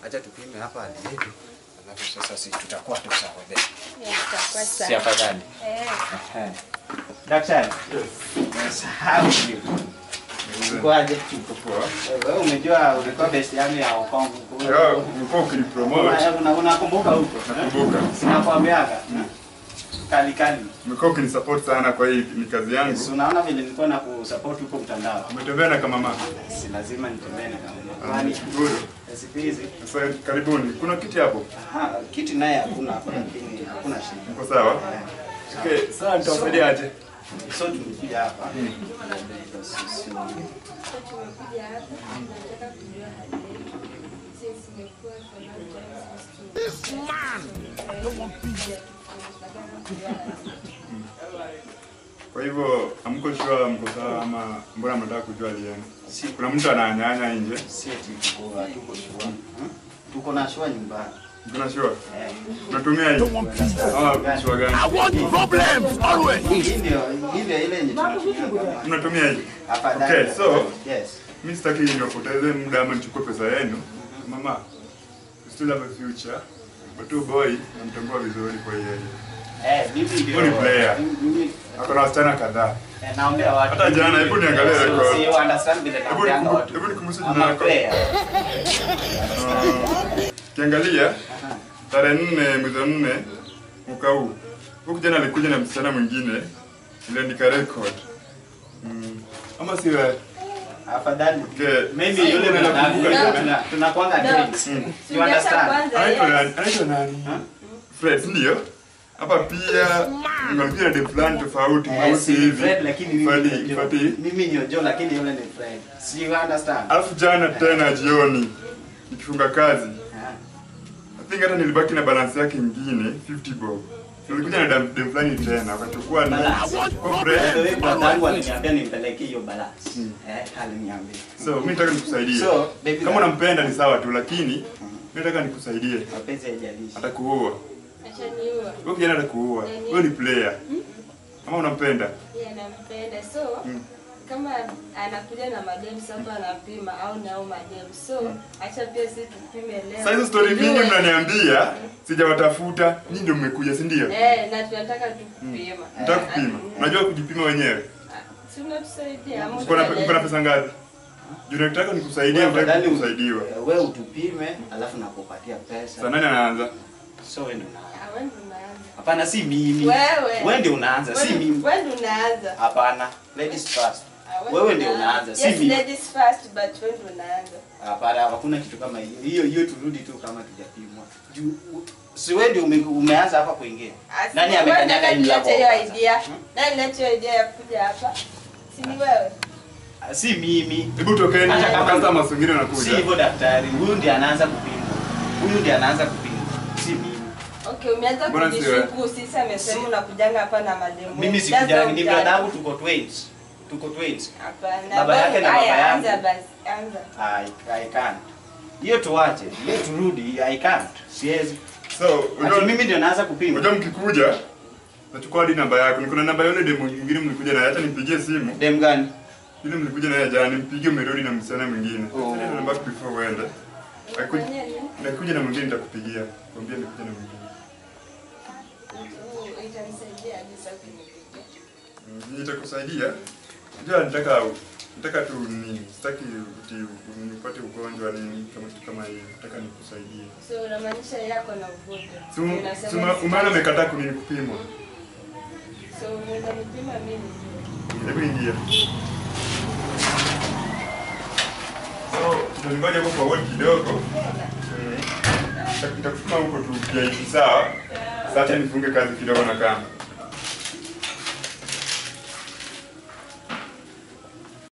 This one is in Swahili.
Acha tupime hapa hali yetu. Alafu sasa sisi tutakuwa tu sawa basi. Tutakuwa sawa. Si afadhali. Daktari. Sahau hiyo. Kwaje? Wewe umejua ulikuwa best yangu ya Hong Kong. Ulikuwa ukinipromote. Unakumbuka huko? Nakumbuka. Sinakwambiaga. Kali. Umekuwa ukinisupport sana kwa hii ni kazi yangu. Si unaona vile nilikuwa na kusupport huko mtandao. Umetembea na kama mama. Si lazima nitembee na kama mama. Kwani nzuri. Siku hizi. Sasa karibuni. Kuna kiti hapo? Kiti naye hakuna hapo lakini hakuna shida. Uko sawa? Okay, sasa nitawasaidia aje? So tumekuja hapa. This man don't want peace. Kwa hivyo amko sure mko sawa ama mbona mnataka kujua alienda? Si kuna mtu ananyanya nje? Si tuko sure. Tuko na shua nyumbani. Kuna sure? Unatumia hii? Sure gani? I want problems always. Ndio ile yenye tunatumia. Unatumia hii? Okay, so mimi sitaki nipoteze muda ama nichukue pesa yenu. Mama, you still have a future. But you boy, namtambua vizuri kwa hiyo. Mimi ndio. Ni player. Akona wasichana kadhaa. Naambia watu. Hata jana hebu niangalie record. You understand vile naambianga watu. Hebu nikumbushe jina lako. Kiangalia tarehe 4 mwezi wa 4 mwaka huu. Huko jana alikuja na msichana mwingine iliandika record. Ama si wewe? Afadhali. Maybe yule mnakumbuka tunakuanga drinks. You understand? Anaitwa nani? Fred ndio. Hapa pia ngambia de plan tofauti mweusi hivi. Fred lakini mimi ni Joe lakini yule ni Fred. Si you understand? Alafu jana tena jioni nikifunga kazi. I think hata nilibaki na balance yake nyingine 50 bob. Nilikuja na dem fulani tena akachukua ni Fred. Babangu aliniambia nimpelekee hiyo balance. Aliniambia. So mimi nataka nikusaidie. Kama unampenda ni sawa tu lakini mimi nataka nikusaidie. Mapenzi haijalishi. Atakuoa. Wewe kijana atakuoa. Wewe ni player. Kama unampenda? Nampenda. So kama anakuja na madem sasa anapima au nao madem. So acha pia sisi tupime leo. Sasa hizo story mingi mnaniambia sijawatafuta, nyinyi ndio mmekuja, si ndio? Na tunataka tukupima. Nataka kupima. Unajua kujipima wenyewe? Si unatusaidia. Uko na pesa ngapi? Juu nataka nikusaidie, unataka kusaidiwa. Wewe utupime alafu nakupatia pesa. Sasa nani anaanza? So wewe ndio wewe ndio unaanza. Hapana si mimi. Wewe ndio unaanza, si mimi. Wewe ndio unaanza. Hapana, ladies first. Wewe ndio unaanza, si mimi. Yes, ladies first but wewe ndio unaanza. Hapana, hakuna kitu kama hiyo. Hiyo turudi tu kama tujapimwa. Si wewe ndio umeanza hapa kuingia. Nani amekanyaga hiyo idea? Nani leta hiyo idea ya kuja hapa? Si ni wewe? Si mimi. Hebu tokeni kwanza masungiri anakuja. Si hivyo daktari, huyu ndiye anaanza kupima. Huyu ndiye anaanza kupima. Si mimi. Okay, umeanza kujishuku sisi amesema unakujanga hapa na mademu. Mimi sikujanga, ni brother yangu tuko twins. Tuko twins. Hapana. Baba yake na baba yangu. Anza basi, anza. I can't. Hiyo tuache. Hiyo turudi, I can't. Siwezi. So, mimi ndio naanza kupima. Unajua mkikuja nachukua hadi namba yako. Niko na namba yule demo nyingine mlikuja naye, hata nipigie simu. Dem gani? Yule mlikuja naye jana, nimpigie umerudi na msichana mwingine. Sasa namba yako before uende. Nakuja na mwingine nitakupigia. Kwambia nikuja na mwingine. Itanisaidia hadi sasa kunipigia. Nitakusaidia. Unajua nataka tu nini? Sitaki upate ugonjwa nini kama hiyo. Nataka nikusaidie. So unamaanisha yako na ugonjwa. Sema umeona umekataa kunikupima. So unaweza nipima mimi. Hebu ingia. So tunangoja hapo kwa wodi kidogo. Nitakupima huko tu pia hivi sawa. Sasa nifunge kazi kidogo na kamba.